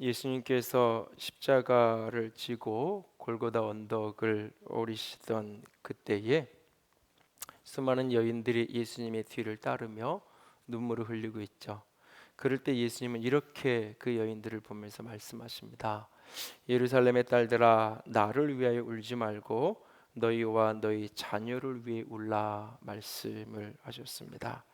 예수님께서 십자가를 지고 골고다 언덕을 오르시던 그때에 수많은 여인들이 예수님의 뒤를 따르며 눈물을 흘리고 있죠. 그럴 때 예수님은 이렇게 그 여인들을 보면서 말씀하십니다. 예루살렘의 딸들아, 나를 위하여 울지 말고 너희와 너희 자녀를 위해 울라, 말씀을 하셨습니다.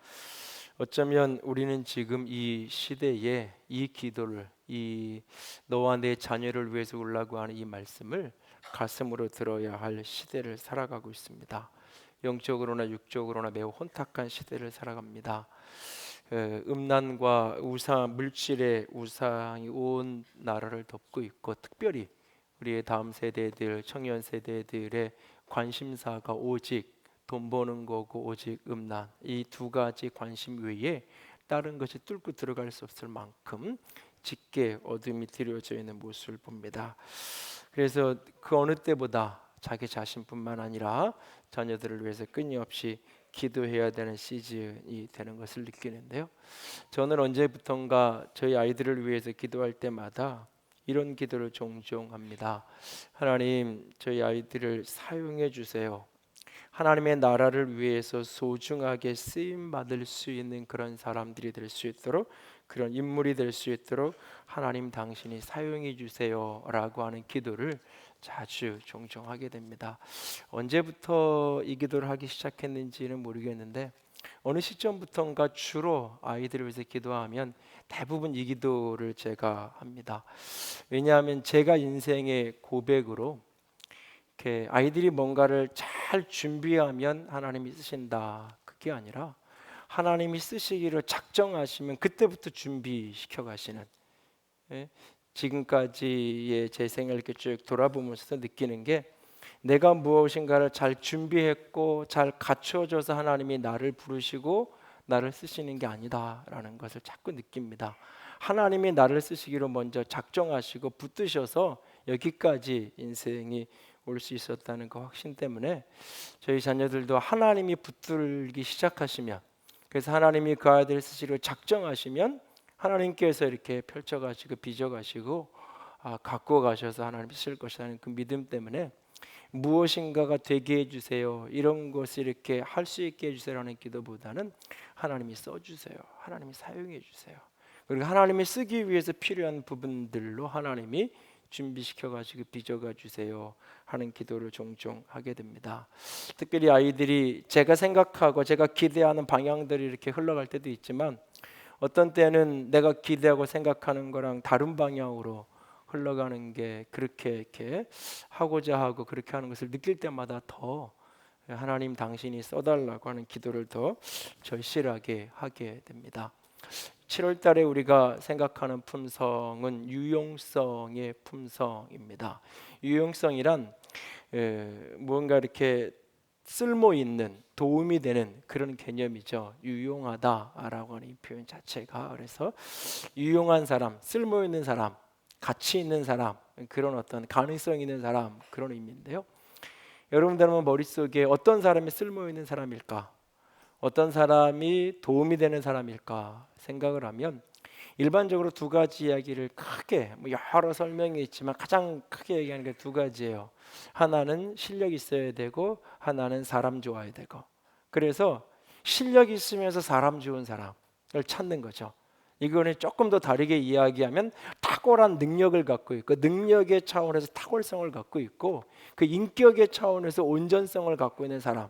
어쩌면 우리는 지금 이 시대에 이 기도를, 이 너와 내 자녀를 위해서 울라고 하는 이 말씀을 가슴으로 들어야 할 시대를 살아가고 있습니다. 영적으로나 육적으로나 매우 혼탁한 시대를 살아갑니다. 음란과 우상, 물질의 우상이 온 나라를 덮고 있고, 특별히 우리의 다음 세대들, 청년 세대들의 관심사가 오직 돈 버는 거고 오직 음란, 이 두 가지 관심 외에 다른 것이 뚫고 들어갈 수 없을 만큼 짙게 어둠이 드려져 있는 모습을 봅니다. 그래서 그 어느 때보다 자기 자신뿐만 아니라 자녀들을 위해서 끊임없이 기도해야 되는 시즌이 되는 것을 느끼는데요. 저는 언제부턴가 저희 아이들을 위해서 기도할 때마다 이런 기도를 종종 합니다. 하나님, 저희 아이들을 사용해 주세요. 하나님의 나라를 위해서 소중하게 쓰임 받을 수 있는 그런 사람들이 될 수 있도록, 그런 인물이 될 수 있도록 하나님 당신이 사용해 주세요라고 하는 기도를 자주 종종 하게 됩니다. 언제부터 이 기도를 하기 시작했는지는 모르겠는데 어느 시점부터인가 주로 아이들을 위해서 기도하면 대부분 이 기도를 제가 합니다. 왜냐하면 제가 인생의 고백으로 이렇게 아이들이 뭔가를 잘 준비하면 하나님이 쓰신다, 그게 아니라 하나님이 쓰시기를 작정하시면 그때부터 준비시켜 가시는, 예? 지금까지의 제 생을 이렇게 쭉 돌아보면서 느끼는 게, 내가 무엇인가를 잘 준비했고 잘 갖춰져서 하나님이 나를 부르시고 나를 쓰시는 게 아니다라는 것을 자꾸 느낍니다. 하나님이 나를 쓰시기로 먼저 작정하시고 붙드셔서 여기까지 인생이 올 수 있었다는 그 확신 때문에 저희 자녀들도 하나님이 붙들기 시작하시면, 그래서 하나님이 그 아이들을 쓰시기로 작정하시면 하나님께서 이렇게 펼쳐가시고 빚어가시고 갖고 가셔서 하나님 쓰실 것이라는 그 믿음 때문에 무엇인가가 되게 해주세요, 이런 것을 이렇게 할 수 있게 해주세요라는 기도보다는 하나님이 써주세요, 하나님이 사용해 주세요, 그리고 하나님이 쓰기 위해서 필요한 부분들로 하나님이 준비시켜 가지고 빚어가 주세요 하는 기도를 종종 하게 됩니다. 특별히 아이들이 제가 생각하고 제가 기대하는 방향들이 이렇게 흘러갈 때도 있지만, 어떤 때는 내가 기대하고 생각하는 거랑 다른 방향으로 흘러가는 게, 그렇게 이렇게 하고자 하고 그렇게 하는 것을 느낄 때마다 더 하나님 당신이 써달라고 하는 기도를 더 절실하게 하게 됩니다. 7월 달에 우리가 생각하는 품성은 유용성의 품성입니다. 유용성이란 무언가 이렇게 쓸모 있는, 도움이 되는 그런 개념이죠. 유용하다라고 하는 이 표현 자체가, 그래서 유용한 사람, 쓸모 있는 사람, 가치 있는 사람, 그런 어떤 가능성 있는 사람, 그런 의미인데요. 여러분들은 머릿속에 어떤 사람이 쓸모 있는 사람일까, 어떤 사람이 도움이 되는 사람일까 생각을 하면, 일반적으로 두 가지 이야기를 크게, 여러 설명이 있지만 가장 크게 얘기하는 게 두 가지예요. 하나는 실력 있어야 되고 하나는 사람 좋아야 되고. 그래서 실력 있으면서 사람 좋은 사람을 찾는 거죠. 이거는 조금 더 다르게 이야기하면 탁월한 능력을 갖고 있고, 능력의 차원에서 탁월성을 갖고 있고, 그 인격의 차원에서 온전성을 갖고 있는 사람,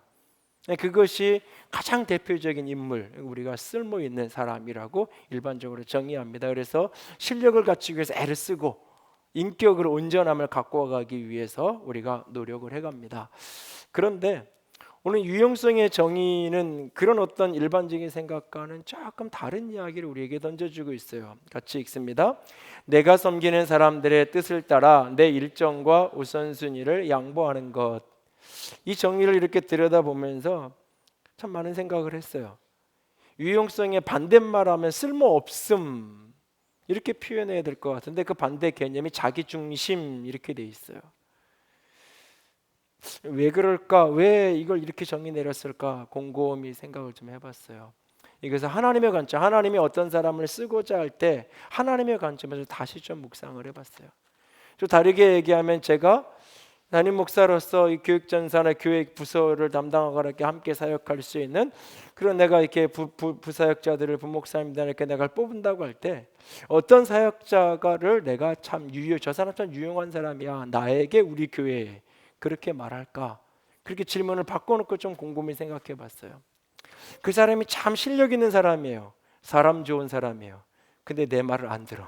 그것이 가장 대표적인 인물, 우리가 쓸모 있는 사람이라고 일반적으로 정의합니다. 그래서 실력을 갖추기 위해서 애를 쓰고 인격으로 온전함을 갖고 가기 위해서 우리가 노력을 해갑니다. 그런데 오늘 유용성의 정의는 그런 어떤 일반적인 생각과는 조금 다른 이야기를 우리에게 던져주고 있어요. 같이 읽습니다. 내가 섬기는 사람들의 뜻을 따라 내 일정과 우선순위를 양보하는 것. 이 정의를 이렇게 들여다보면서 참 많은 생각을 했어요. 유용성의 반대말하면 쓸모없음, 이렇게 표현해야 될 것 같은데, 그 반대 개념이 자기중심, 이렇게 돼 있어요. 왜 그럴까? 왜 이걸 이렇게 정의 내렸을까? 곰곰이 생각을 좀 해봤어요. 이것은 하나님의 관점, 하나님이 어떤 사람을 쓰고자 할 때 하나님의 관점에서 다시 좀 묵상을 해봤어요. 좀 다르게 얘기하면 제가 담임 목사로서 이 교육전산의 교회 부서를 담당하고 이렇게 함께 사역할 수 있는 그런 내가 이렇게 부사역자들을 부목사님들 이렇게 내가 뽑는다고 할 때 어떤 사역자가를 내가 참 저 사람 참 유용한 사람이야 나에게 우리 교회에 그렇게 말할까 그렇게 질문을 바꿔놓고 좀 곰곰이 생각해봤어요. 그 사람이 참 실력 있는 사람이에요. 사람 좋은 사람이에요. 근데 내 말을 안 들어.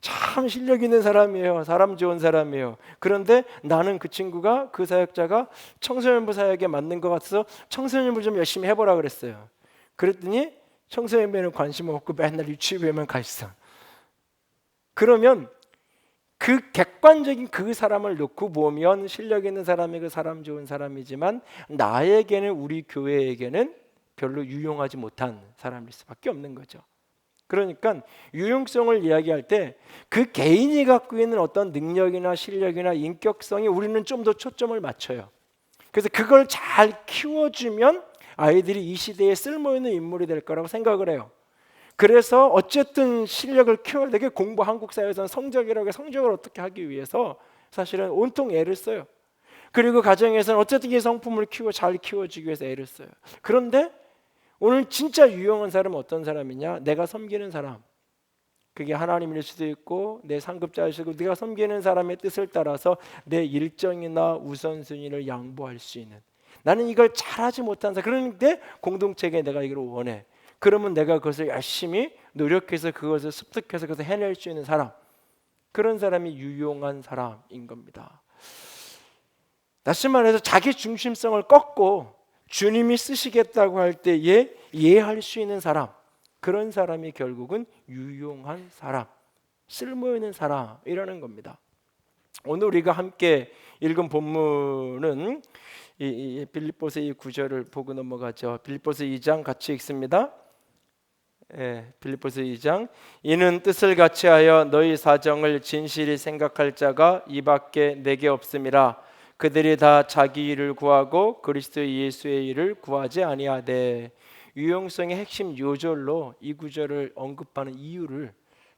참 실력 있는 사람이에요. 사람 좋은 사람이에요. 그런데 나는 그 친구가 그 사역자가 청소년부 사역에 맞는 것 같아서 청소년부 좀 열심히 해보라 그랬어요. 그랬더니 청소년부에는 관심 없고 맨날 유치부에만 가 있어. 그러면 그 객관적인 그 사람을 놓고 보면 실력 있는 사람이고 사람 좋은 사람이지만 나에게는 우리 교회에게는 별로 유용하지 못한 사람일 수밖에 없는 거죠. 그러니까 유용성을 이야기할 때 그 개인이 갖고 있는 어떤 능력이나 실력이나 인격성이 우리는 좀 더 초점을 맞춰요. 그래서 그걸 잘 키워주면 아이들이 이 시대에 쓸모있는 인물이 될 거라고 생각을 해요. 그래서 어쨌든 실력을 키워야 되게 공부 한국 사회에서는 성적이라고 해서 성적을 어떻게 하기 위해서 사실은 온통 애를 써요. 그리고 가정에서는 어쨌든 이 성품을 잘 키워주기 위해서 애를 써요. 그런데 오늘 진짜 유용한 사람은 어떤 사람이냐? 내가 섬기는 사람. 그게 하나님일 수도 있고 내 상급자일 수도 있고 내가 섬기는 사람의 뜻을 따라서 내 일정이나 우선순위를 양보할 수 있는 나는 이걸 잘하지 못한 사람 그런데 공동체에 내가 이걸 원해. 그러면 내가 그것을 열심히 노력해서 그것을 습득해서 그것을 해낼 수 있는 사람 그런 사람이 유용한 사람인 겁니다. 다시 말해서 자기 중심성을 꺾고 주님이 쓰시겠다고 할 때에 이해할 수 있는 사람 그런 사람이 결국은 유용한 사람 쓸모있는 사람이라는 겁니다. 오늘 우리가 함께 읽은 본문은 이 빌립보서 이 구절을 보고 넘어가죠. 빌립보서 2장 같이 읽습니다. 빌립보서 2장 이는 뜻을 같이하여 너희 사정을 진실히 생각할 자가 이밖에 내게 없음이라 그들이 다 자기 일을 구하고 그리스도 예수의 일을 구하지 아니하되 유용성의 핵심 요절로 이 구절을 언급하는 이유를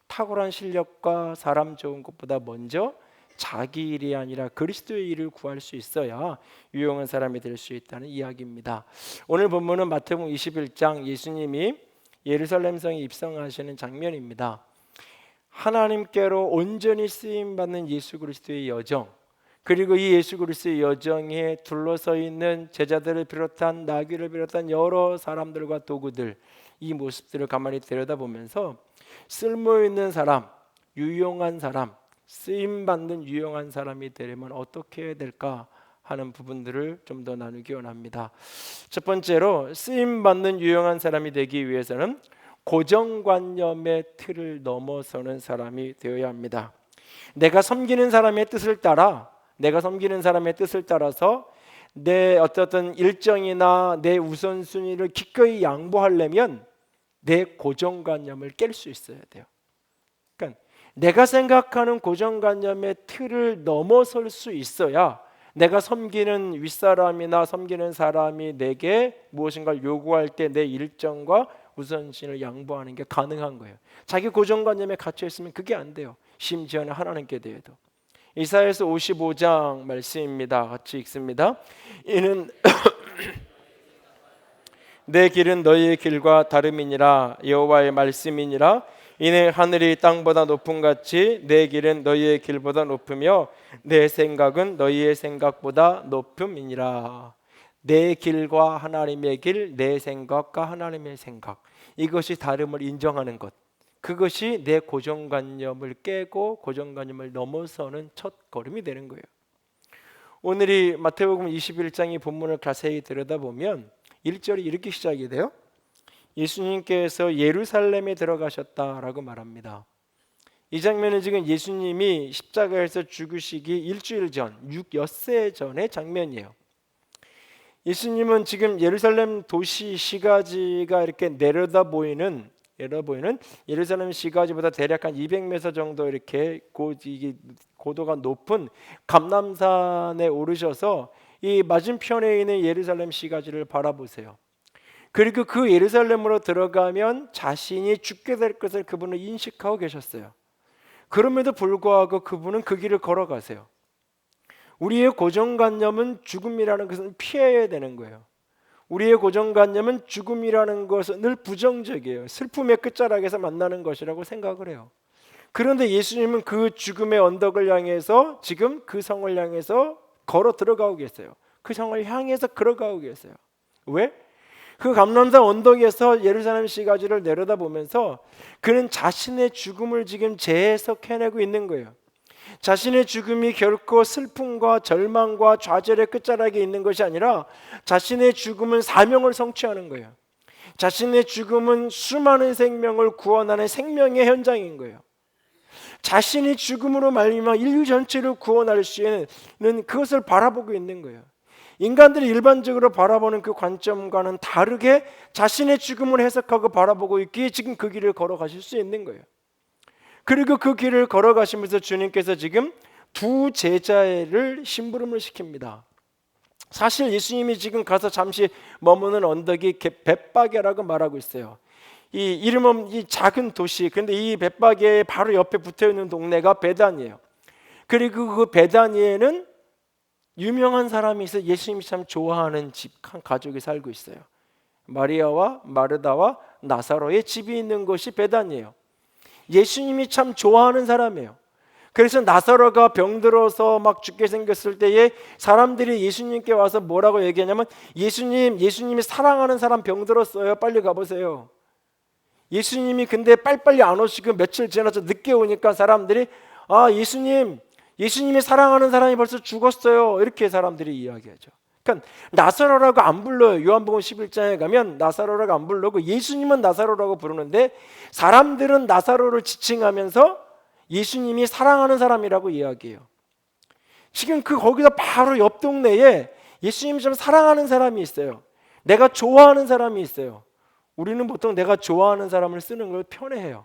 탁월한 실력과 사람 좋은 것보다 먼저 자기 일이 아니라 그리스도의 일을 구할 수 있어야 유용한 사람이 될 수 있다는 이야기입니다. 오늘 본문은 마태복음 21장 예수님이 예루살렘 성에 입성하시는 장면입니다. 하나님께로 온전히 쓰임 받는 예수 그리스도의 여정 그리고 이 예수 그리스도의 여정에 둘러서 있는 제자들을 비롯한 나귀를 비롯한 여러 사람들과 도구들 이 모습들을 가만히 들여다보면서 쓸모있는 사람, 유용한 사람, 쓰임받는 유용한 사람이 되려면 어떻게 해야 될까 하는 부분들을 좀 더 나누기 원합니다. 첫 번째로 쓰임받는 유용한 사람이 되기 위해서는 고정관념의 틀을 넘어서는 사람이 되어야 합니다. 내가 섬기는 사람의 뜻을 따라서 내 어떤 일정이나 내 우선순위를 기꺼이 양보하려면 내 고정관념을 깰 수 있어야 돼요. 그러니까 내가 생각하는 고정관념의 틀을 넘어설 수 있어야 내가 섬기는 윗사람이나 섬기는 사람이 내게 무엇인가를 요구할 때 내 일정과 우선순위를 양보하는 게 가능한 거예요. 자기 고정관념에 갇혀 있으면 그게 안 돼요. 심지어는 하나님께 대해도. 이사야서 55장 말씀입니다. 같이 읽습니다. 이는 내 길은 너희의 길과 다름이니라 여호와의 말씀이니라 이는 하늘이 땅보다 높음 같이 내 길은 너희의 길보다 높으며 내 생각은 너희의 생각보다 높음이니라. 내 길과 하나님의 길, 내 생각과 하나님의 생각 이것이 다름을 인정하는 것 그것이 내 고정관념을 깨고 고정관념을 넘어서는 첫 걸음이 되는 거예요. 오늘이 마태복음 21장의 본문을 자세히 들여다보면 1절이 이렇게 시작이 돼요. 예수님께서 예루살렘에 들어가셨다라고 말합니다. 이 장면은 지금 예수님이 십자가에서 죽으시기 일주일 전, 엿새 전의 장면이에요. 예수님은 지금 예루살렘 도시 시가지가 이렇게 내려다 보이는 예루살렘 시가지보다 대략 한 200m 정도 이렇게 고도가 높은 감람산에 오르셔서 이 맞은편에 있는 예루살렘 시가지를 바라보세요. 그리고 그 예루살렘으로 들어가면 자신이 죽게 될 것을 그분은 인식하고 계셨어요. 그럼에도 불구하고 그분은 그 길을 걸어가세요. 우리의 고정관념은 죽음이라는 것은 피해야 되는 거예요. 우리의 고정관념은 죽음이라는 것은 늘 부정적이에요. 슬픔의 끝자락에서 만나는 것이라고 생각을 해요. 그런데 예수님은 그 죽음의 언덕을 향해서 지금 그 성을 향해서 걸어 들어가고 계세요. 그 성을 향해서 걸어가고 계세요. 왜? 그 감람산 언덕에서 예루살렘 시가지를 내려다보면서 그는 자신의 죽음을 지금 재해석해내고 있는 거예요. 자신의 죽음이 결코 슬픔과 절망과 좌절의 끝자락에 있는 것이 아니라 자신의 죽음은 사명을 성취하는 거예요. 자신의 죽음은 수많은 생명을 구원하는 생명의 현장인 거예요. 자신이 죽음으로 말미암아 인류 전체를 구원할 수 있는 그것을 바라보고 있는 거예요. 인간들이 일반적으로 바라보는 그 관점과는 다르게 자신의 죽음을 해석하고 바라보고 있기에 지금 그 길을 걸어가실 수 있는 거예요. 그리고 그 길을 걸어가시면서 주님께서 지금 두 제자를 심부름을 시킵니다. 사실 예수님이 지금 가서 잠시 머무는 언덕이 벳바게라고 말하고 있어요. 이 이름은 이 작은 도시, 근데 이 벳바게 바로 옆에 붙어 있는 동네가 베다니에요. 그리고 그 베다니에는 유명한 사람이 있어요. 예수님이 참 좋아하는 집 한 가족이 살고 있어요. 마리아와 마르다와 나사로의 집이 있는 곳이 베다니에요. 예수님이 참 좋아하는 사람이에요. 그래서 나사로가 병들어서 막 죽게 생겼을 때에 사람들이 예수님께 와서 뭐라고 얘기하냐면 예수님이 사랑하는 사람 병들었어요. 빨리 가보세요. 예수님이 근데 빨리빨리 안 오시고 며칠 지나서 늦게 오니까 사람들이 예수님이 사랑하는 사람이 벌써 죽었어요. 이렇게 사람들이 이야기하죠. 그러니까 나사로라고 안 불러요. 요한복음 11장에 가면 나사로라고 안 부르고 예수님은 나사로라고 부르는데 사람들은 나사로를 지칭하면서 예수님이 사랑하는 사람이라고 이야기해요. 지금 거기서 바로 옆 동네에 예수님이 좀 사랑하는 사람이 있어요. 내가 좋아하는 사람이 있어요. 우리는 보통 내가 좋아하는 사람을 쓰는 걸 편해해요.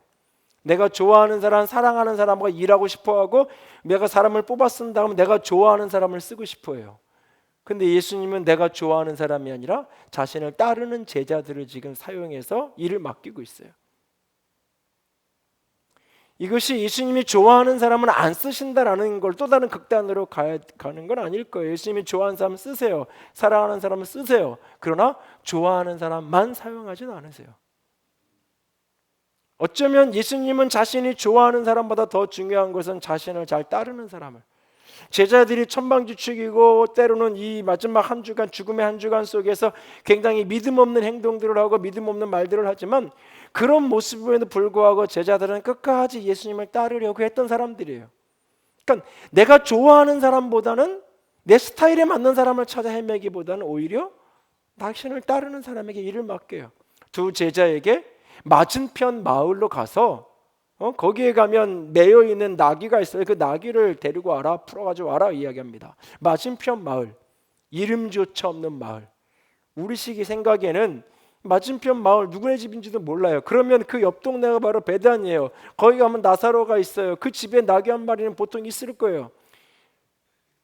내가 좋아하는 사람, 사랑하는 사람과 일하고 싶어하고 내가 사람을 뽑아 쓴다 하면 내가 좋아하는 사람을 쓰고 싶어해요. 근데 예수님은 내가 좋아하는 사람이 아니라 자신을 따르는 제자들을 지금 사용해서 일을 맡기고 있어요. 이것이 예수님이 좋아하는 사람은 안 쓰신다라는 걸 또 다른 극단으로 가는 건 아닐 거예요. 예수님이 좋아하는 사람 쓰세요. 사랑하는 사람은 쓰세요. 그러나 좋아하는 사람만 사용하지는 않으세요. 어쩌면 예수님은 자신이 좋아하는 사람보다 더 중요한 것은 자신을 잘 따르는 사람을, 제자들이 천방지축이고 때로는 이 마지막 한 주간, 죽음의 한 주간 속에서 굉장히 믿음 없는 행동들을 하고 믿음 없는 말들을 하지만 그런 모습에도 불구하고 제자들은 끝까지 예수님을 따르려고 했던 사람들이에요. 그러니까 내가 좋아하는 사람보다는 내 스타일에 맞는 사람을 찾아 헤매기보다는 오히려 당신을 따르는 사람에게 일을 맡겨요. 두 제자에게 맞은편 마을로 가서 거기에 가면 매여 있는 나귀가 있어요. 그 나귀를 데리고 와라, 풀어가지고 와라 이야기합니다. 맞은편 마을, 이름조차 없는 마을. 우리식이 생각에는 맞은편 마을 누구네 집인지도 몰라요. 그러면 그 옆 동네가 바로 베단이에요. 거기 가면 나사로가 있어요. 그 집에 나귀 한 마리는 보통 있을 거예요.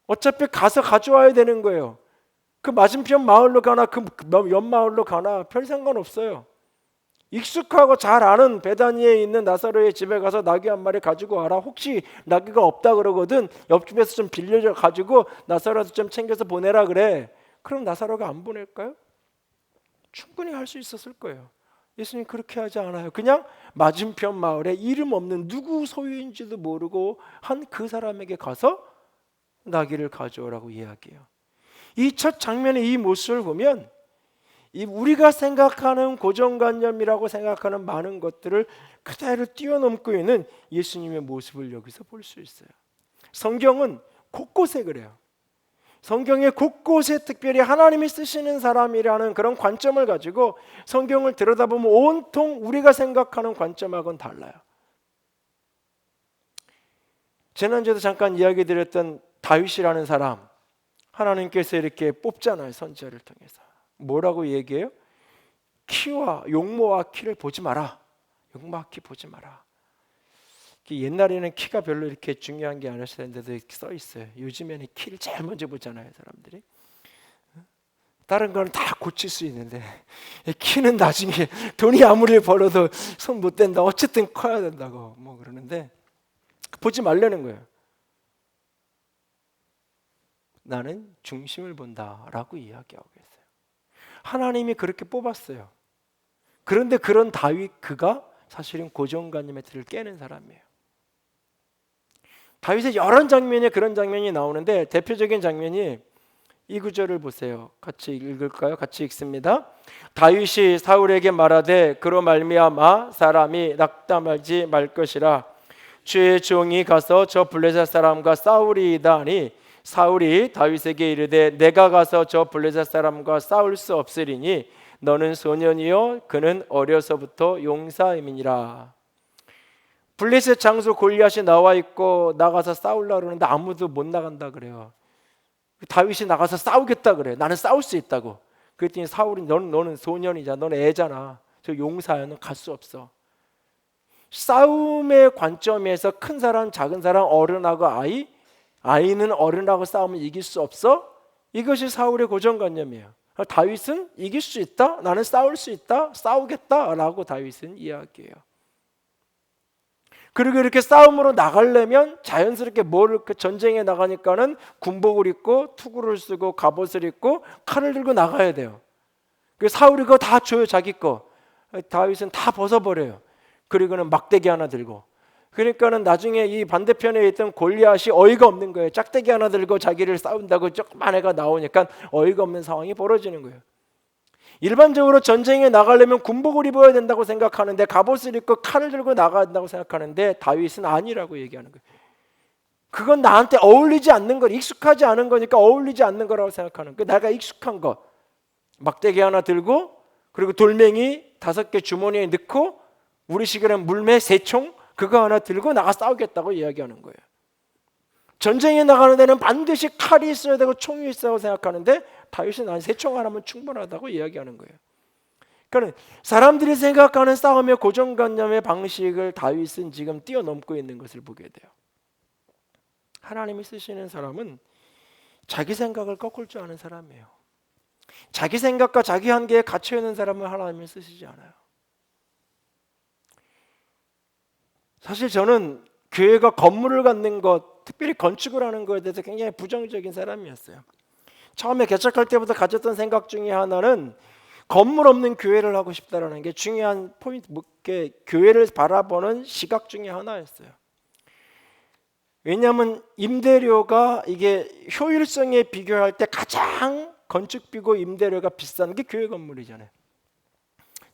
어차피 가서 가져와야 되는 거예요. 그 맞은편 마을로 가나 그 옆 마을로 가나 별 상관없어요. 익숙하고 잘 아는 베다니에 있는 나사로의 집에 가서 나귀 한 마리 가지고 와라. 혹시 나귀가 없다 그러거든 옆집에서 좀 빌려줘 가지고 나사로한테 좀 챙겨서 보내라 그래. 그럼 나사로가 안 보낼까요? 충분히 할 수 있었을 거예요. 예수님 그렇게 하지 않아요. 그냥 맞은편 마을에 이름 없는 누구 소유인지도 모르고 한 그 사람에게 가서 나귀를 가져오라고 이야기해요. 이 첫 장면의 이 모습을 보면 우리가 생각하는 고정관념이라고 생각하는 많은 것들을 그대로 뛰어넘고 있는 예수님의 모습을 여기서 볼 수 있어요. 성경은 곳곳에 그래요. 성경의 곳곳에 특별히 하나님이 쓰시는 사람이라는 그런 관점을 가지고 성경을 들여다보면 온통 우리가 생각하는 관점하고는 달라요. 지난주에도 잠깐 이야기 드렸던 다윗이라는 사람, 하나님께서 이렇게 뽑잖아요. 선지자를 통해서. 뭐라고 얘기해요? 키와 용모와 키를 보지 마라. 용모와 키 보지 마라. 옛날에는 키가 별로 이렇게 중요한 게 아니었을 텐데도 이렇게 써 있어요. 요즘에는 키를 제일 먼저 보잖아요, 사람들이. 다른 거는 다 고칠 수 있는데 키는 나중에 돈이 아무리 벌어도 손 못 댄다. 어쨌든 커야 된다고 뭐 그러는데 보지 말라는 거예요. 나는 중심을 본다라고 이야기하고 있어요. 하나님이 그렇게 뽑았어요. 그런데 그런 다윗 그가 사실은 고정관념의 틀을 깨는 사람이에요. 다윗의 여러 장면에 그런 장면이 나오는데 대표적인 장면이 이 구절을 보세요. 같이 읽을까요? 같이 읽습니다. 다윗이 사울에게 말하되 그로 말미암아 사람이 낙담하지 말 것이라 주의 종이 가서 저 블레셋 사람과 싸우리이다 하니 사울이 다윗에게 이르되 내가 가서 저 블레셋 사람과 싸울 수 없으리니 너는 소년이요 그는 어려서부터 용사임이니라. 블레셋 장수 골리앗이 나와 있고 나가서 싸우려고 그러는데 아무도 못 나간다 그래요. 다윗이 나가서 싸우겠다 그래. 나는 싸울 수 있다고. 그랬더니 사울이 너는 소년이잖아. 너는 애잖아. 저 용사야. 너는 갈 수 없어. 싸움의 관점에서 큰 사람, 작은 사람, 어른하고 아이는 어른하고 싸우면 이길 수 없어? 이것이 사울의 고정관념이에요. 다윗은 이길 수 있다? 나는 싸울 수 있다? 싸우겠다라고 다윗은 이야기해요. 그리고 이렇게 싸움으로 나가려면 자연스럽게 전쟁에 나가니까는 군복을 입고 투구를 쓰고 갑옷을 입고 칼을 들고 나가야 돼요. 그 사울이 그거 다 줘요. 자기 거. 다윗은 다 벗어버려요. 그리고는 막대기 하나 들고. 그러니까는 나중에 이 반대편에 있던 골리앗이 어이가 없는 거예요. 짝대기 하나 들고 자기를 싸운다고 조그만 애가 나오니까 어이가 없는 상황이 벌어지는 거예요. 일반적으로 전쟁에 나가려면 군복을 입어야 된다고 생각하는데 갑옷을 입고 칼을 들고 나가야 된다고 생각하는데 다윗은 아니라고 얘기하는 거예요. 그건 나한테 어울리지 않는 거, 익숙하지 않은 거니까 어울리지 않는 거라고 생각하는 거예요. 내가 익숙한 거, 막대기 하나 들고 그리고 돌멩이 5개 주머니에 넣고 우리 시계는 물매 3총 그거 하나 들고 나가 싸우겠다고 이야기하는 거예요. 전쟁에 나가는 데는 반드시 칼이 있어야 되고 총이 있어야 생각하는데 다윗은 난 3총 하나면 충분하다고 이야기하는 거예요. 그러니까 사람들이 생각하는 싸움의 고정관념의 방식을 다윗은 지금 뛰어넘고 있는 것을 보게 돼요. 하나님이 쓰시는 사람은 자기 생각을 꺾을 줄 아는 사람이에요. 자기 생각과 자기 한계에 갇혀 있는 사람을 하나님이 쓰시지 않아요. 사실 저는 교회가 건물을 갖는 것, 특별히 건축을 하는 것에 대해서 굉장히 부정적인 사람이었어요. 처음에 개척할 때부터 가졌던 생각 중에 하나는 건물 없는 교회를 하고 싶다라는 게 중요한 포인트, 교회를 바라보는 시각 중에 하나였어요. 왜냐하면 임대료가 이게 효율성에 비교할 때 가장 건축비고 임대료가 비싼 게 교회 건물이잖아요.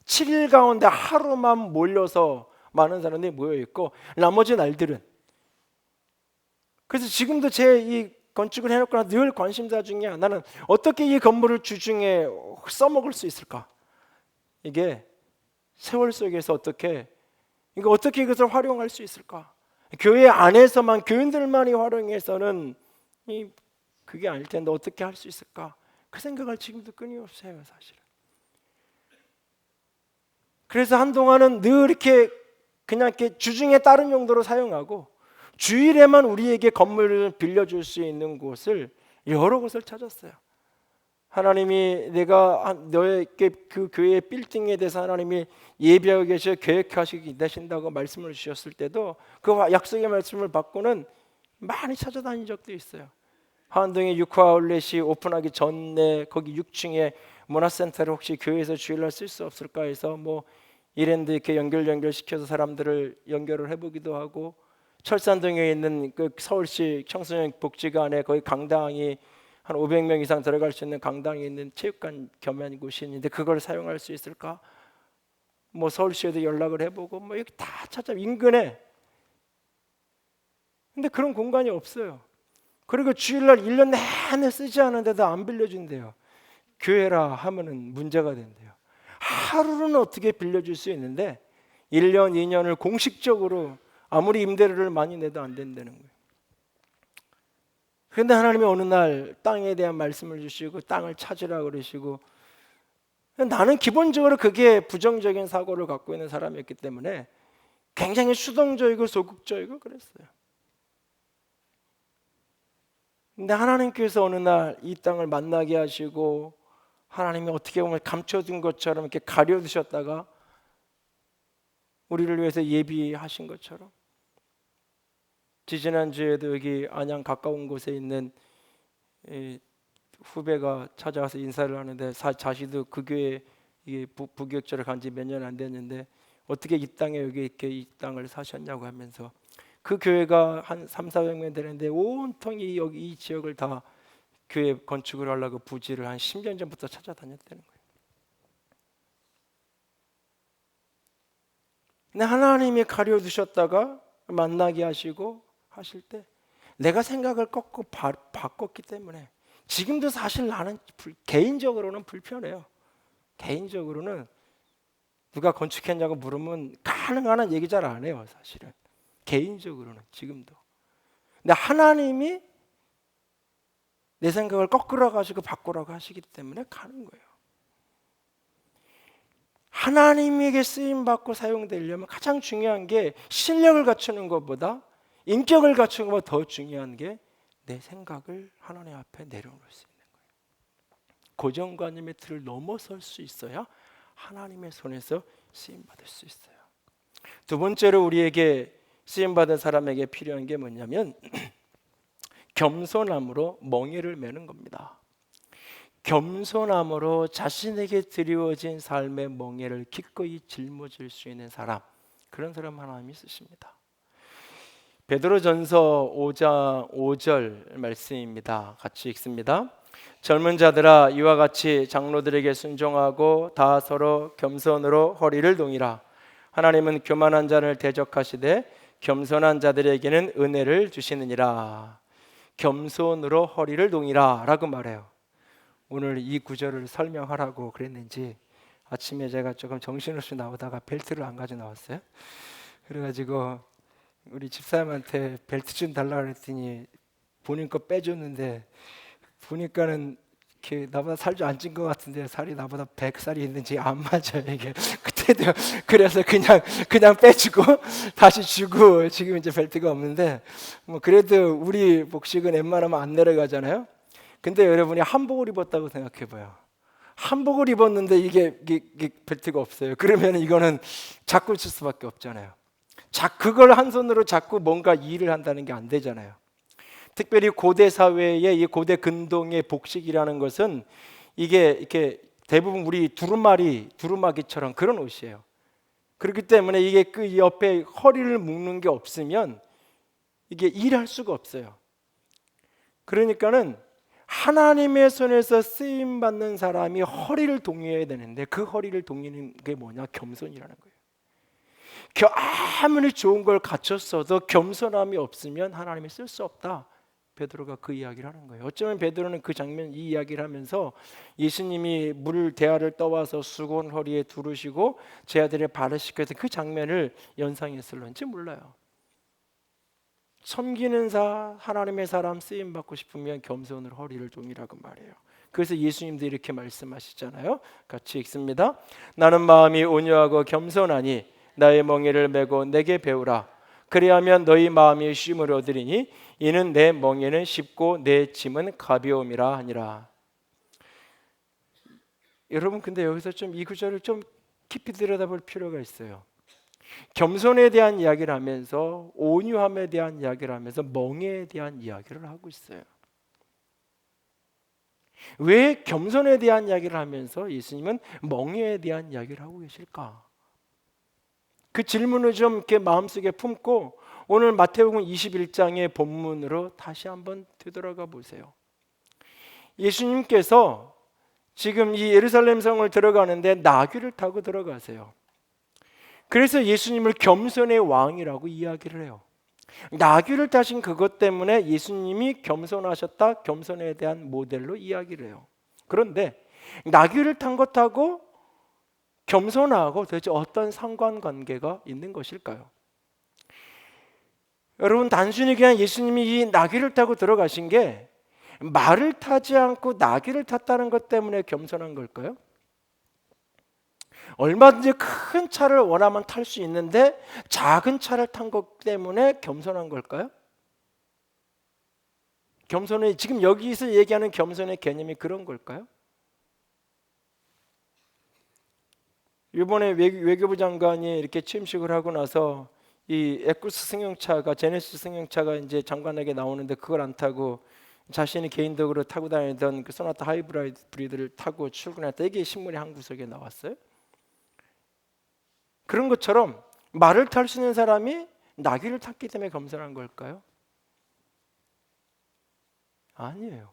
7일 가운데 하루만 몰려서 많은 사람들이 모여 있고 나머지 날들은 그래서 지금도 제 이 건축을 해놓거나 늘 관심사 중에 하나는 어떻게 이 건물을 주중에 써먹을 수 있을까? 이게 세월 속에서 어떻게 이것을 활용할 수 있을까? 교회 안에서만 교인들만이 활용해서는 그게 아닐 텐데 어떻게 할 수 있을까? 그 생각을 지금도 끊임없이 해요, 사실은. 그래서 한동안은 늘 이렇게 그냥 이렇게 주중에 다른 용도로 사용하고 주일에만 우리에게 건물을 빌려줄 수 있는 곳을 여러 곳을 찾았어요. 하나님이 내가 너에게 그 교회의 빌딩에 대해서 하나님이 예비하고 계셔 계획하시기 되신다고 말씀을 주셨을 때도 그 약속의 말씀을 받고는 많이 찾아다닌 적도 있어요. 하안동에 육화아울렛이 오픈하기 전에 거기 6층에 문화센터를 혹시 교회에서 주일날 쓸 수 없을까 해서 뭐 이랜드 이렇게 연결시켜서 사람들을 연결을 해보기도 하고 철산동에 있는 그 서울시 청소년 복지관에 거기 강당이 한 500명 이상 들어갈 수 있는 강당이 있는 체육관 겸한 곳이 있는데 그걸 사용할 수 있을까? 뭐 서울시에도 연락을 해보고 뭐 이렇게 다 찾아 인근에. 근데 그런 공간이 없어요. 그리고 주일날 1년 내내 쓰지 않은데도 안 빌려준대요. 교회라 하면은 문제가 된대요. 하루는 어떻게 빌려줄 수 있는데 1년, 2년을 공식적으로 아무리 임대료를 많이 내도 안 된다는 거예요. 그런데 하나님이 어느 날 땅에 대한 말씀을 주시고 땅을 찾으라 그러시고 나는 기본적으로 그게 부정적인 사고를 갖고 있는 사람이었기 때문에 굉장히 수동적이고 소극적이고 그랬어요. 근데 하나님께서 어느 날 이 땅을 만나게 하시고 하나님이 어떻게 보면 감춰둔 것처럼 이렇게 가려두셨다가 우리를 위해서 예비하신 것처럼, 지지난주에도 여기 안양 가까운 곳에 있는 후배가 찾아와서 인사를 하는데 자신도 그 교회 이게 부교육자를 간 지 몇 년 안 됐는데 어떻게 이 땅에 여기 이렇게 이 땅을 사셨냐고 하면서 그 교회가 한 3,400명 되는데 온통이 여기 이 지역을 다 교회 건축을 하려고 부지를 한 10년 전부터 찾아다녔다는 거예요. 근데 하나님이 가려두셨다가 만나게 하시고 하실 때 내가 생각을 꺾고 바꿨기 때문에 지금도 사실 나는 개인적으로는 불편해요. 개인적으로는 누가 건축했냐고 물으면 가능한 얘기 잘 안 해요. 사실은 개인적으로는 지금도. 근데 하나님이 내 생각을 거꾸로 가지고 바꾸라고 하시기 때문에 가는 거예요. 하나님에게 쓰임 받고 사용되려면 가장 중요한 게 실력을 갖추는 것보다 인격을 갖추는 것보다 더 중요한 게 내 생각을 하나님 앞에 내려놓을 수 있는 거예요. 고정관념의 틀을 넘어설 수 있어야 하나님의 손에서 쓰임 받을 수 있어요. 두 번째로 우리에게 쓰임 받은 사람에게 필요한 게 뭐냐면 겸손함으로 멍에를 매는 겁니다. 겸손함으로 자신에게 드리워진 삶의 멍에를 기꺼이 짊어질 수 있는 사람, 그런 사람 하나님이 쓰십니다. 베드로전서 5장 5절 말씀입니다. 같이 읽습니다. 젊은 자들아 이와 같이 장로들에게 순종하고 다 서로 겸손으로 허리를 동이라. 하나님은 교만한 자를 대적하시되 겸손한 자들에게는 은혜를 주시느니라. 겸손으로 허리를 동이라 라고 말해요. 오늘 이 구절을 설명하라고 그랬는지 아침에 제가 조금 정신없이 나오다가 벨트를 안 가져 나왔어요. 그래가지고 우리 집사람한테 벨트 좀 달라고 그랬더니 본인 거 빼줬는데 보니까는 이렇게 나보다 살 좀 안 찐 것 같은데 살이 나보다 100살이 있는지 안 맞아요 이게. 그때도 그래서 그냥 빼주고 다시 주고 지금 이제 벨트가 없는데 뭐 그래도 우리 복식은 웬만하면 안 내려가잖아요. 근데 여러분이 한복을 입었다고 생각해봐요. 한복을 입었는데 이게 벨트가 없어요. 그러면 이거는 자꾸 칠 수밖에 없잖아요. 그걸 한 손으로 자꾸 뭔가 일을 한다는 게 안 되잖아요. 특별히 고대 사회의 이 고대 근동의 복식이라는 것은 이게 이렇게 대부분 우리 두루마기처럼 그런 옷이에요. 그렇기 때문에 이게 그 옆에 허리를 묶는 게 없으면 이게 일할 수가 없어요. 그러니까는 하나님의 손에서 쓰임 받는 사람이 허리를 동여야 되는데 그 허리를 동이는 게 뭐냐? 겸손이라는 거예요. 아무리 좋은 걸 갖췄어도 겸손함이 없으면 하나님이 쓸 수 없다. 베드로가 그 이야기를 하는 거예요. 어쩌면 베드로는 그 장면 이 이야기를 하면서 예수님이 물 대야를 떠와서 수건 허리에 두르시고 제 아들의 발을 씻겨서 그 장면을 연상했을런지 몰라요. 섬기는 하나님의 사람 쓰임 받고 싶으면 겸손으로 허리를 동이라고 말해요. 그래서 예수님도 이렇게 말씀하시잖아요. 같이 읽습니다. 나는 마음이 온유하고 겸손하니 나의 멍에를 메고 내게 배우라. 그리하면 너희 마음이 쉼을 얻으리니 이는 내 멍에는 쉽고 내 짐은 가벼움이라 하니라. 여러분 근데 여기서 좀 이 구절을 좀 깊이 들여다볼 필요가 있어요. 겸손에 대한 이야기를 하면서 온유함에 대한 이야기를 하면서 멍에에 대한 이야기를 하고 있어요. 왜 겸손에 대한 이야기를 하면서 예수님은 멍에에 대한 이야기를 하고 계실까? 그 질문을 좀 이렇게 마음속에 품고 오늘 마태복음 21장의 본문으로 다시 한번 되돌아가 보세요. 예수님께서 지금 이 예루살렘 성을 들어가는데 나귀를 타고 들어가세요. 그래서 예수님을 겸손의 왕이라고 이야기를 해요. 나귀를 타신 그것 때문에 예수님이 겸손하셨다, 겸손에 대한 모델로 이야기를 해요. 그런데 나귀를 탄 것하고 겸손하고 도대체 어떤 상관관계가 있는 것일까요? 여러분 단순히 그냥 예수님이 이 나귀를 타고 들어가신 게 말을 타지 않고 나귀를 탔다는 것 때문에 겸손한 걸까요? 얼마든지 큰 차를 원하면 탈 수 있는데 작은 차를 탄 것 때문에 겸손한 걸까요? 겸손의 지금 여기서 얘기하는 겸손의 개념이 그런 걸까요? 이번에 외교부 장관이 이렇게 취임식을 하고 나서 이 에쿠스 승용차가 제네시스 승용차가 이제 장관에게 나오는데 그걸 안 타고 자신이 개인적으로 타고 다니던 그 소나타 하이브리드를 타고 출근했다. 이게 신문의 한 구석에 나왔어요. 그런 것처럼 말을 탈 수 있는 사람이 나귀를 탔기 때문에 겸손한 걸까요? 아니에요.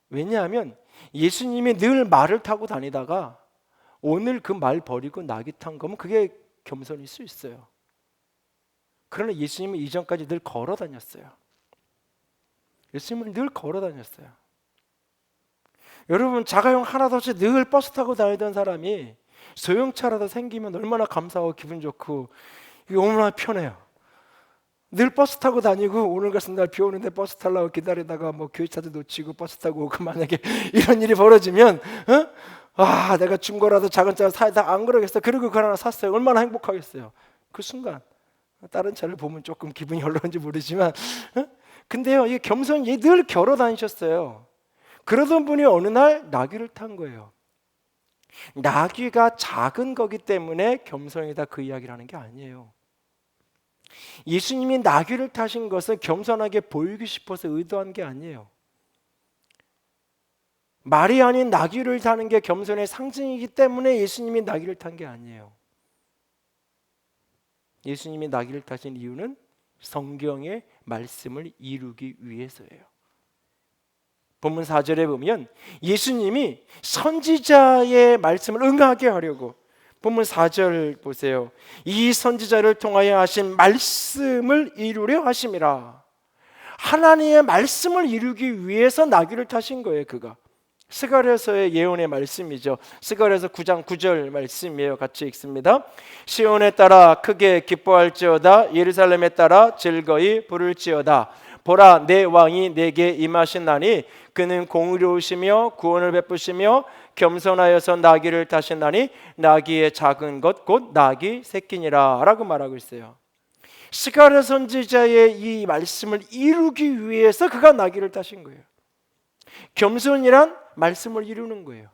왜냐하면 예수님이 늘 말을 타고 다니다가 오늘 그 말 버리고 나귀 탄 거면 그게 겸손일 수 있어요. 그러나 예수님은 이전까지 늘 걸어 다녔어요. 예수님은 늘 걸어 다녔어요. 여러분, 자가용 하나도 없이 늘 버스 타고 다니던 사람이 소형차라도 생기면 얼마나 감사하고 기분 좋고 이게 얼마나 편해요. 늘 버스 타고 다니고 오늘 같은 날 비 오는데 버스 타려고 기다리다가 뭐 교회차도 놓치고 버스 타고 오고 만약에 이런 일이 벌어지면 내가 중고라도 작은 차 사다 안 그러겠어. 그리고 그 하나 샀어요. 얼마나 행복하겠어요. 그 순간 다른 차를 보면 조금 기분이 어려운지 모르지만 근데요, 이 겸손이 늘 걸어 다니셨어요. 그러던 분이 어느 날 나귀를 탄 거예요. 나귀가 작은 거기 때문에 겸손이다 그 이야기를 하는 게 아니에요. 예수님이 나귀를 타신 것은 겸손하게 보이고 싶어서 의도한 게 아니에요. 말이 아닌 나귀를 타는 게 겸손의 상징이기 때문에 예수님이 나귀를 탄 게 아니에요. 예수님이 나귀를 타신 이유는 성경의 말씀을 이루기 위해서예요. 본문 4절에 보면 예수님이 선지자의 말씀을 응하게 하려고 본문 4절 보세요. 이 선지자를 통하여 하신 말씀을 이루려 하심이라. 하나님의 말씀을 이루기 위해서 나귀를 타신 거예요. 그가 스가랴서의 예언의 말씀이죠. 스가랴서 9장 9절 말씀이에요. 같이 읽습니다. 시온에 따라 크게 기뻐할지어다. 예루살렘에 따라 즐거이 부를지어다. 보라, 내 왕이 내게 임하신나니 그는 공의로우시며 구원을 베푸시며 겸손하여서 나귀를 타신나니 나귀의 작은 것 곧 나귀 새끼니라 라고 말하고 있어요. 스가랴 선지자의 이 말씀을 이루기 위해서 그가 나귀를 타신 거예요. 겸손이란 말씀을 이루는 거예요.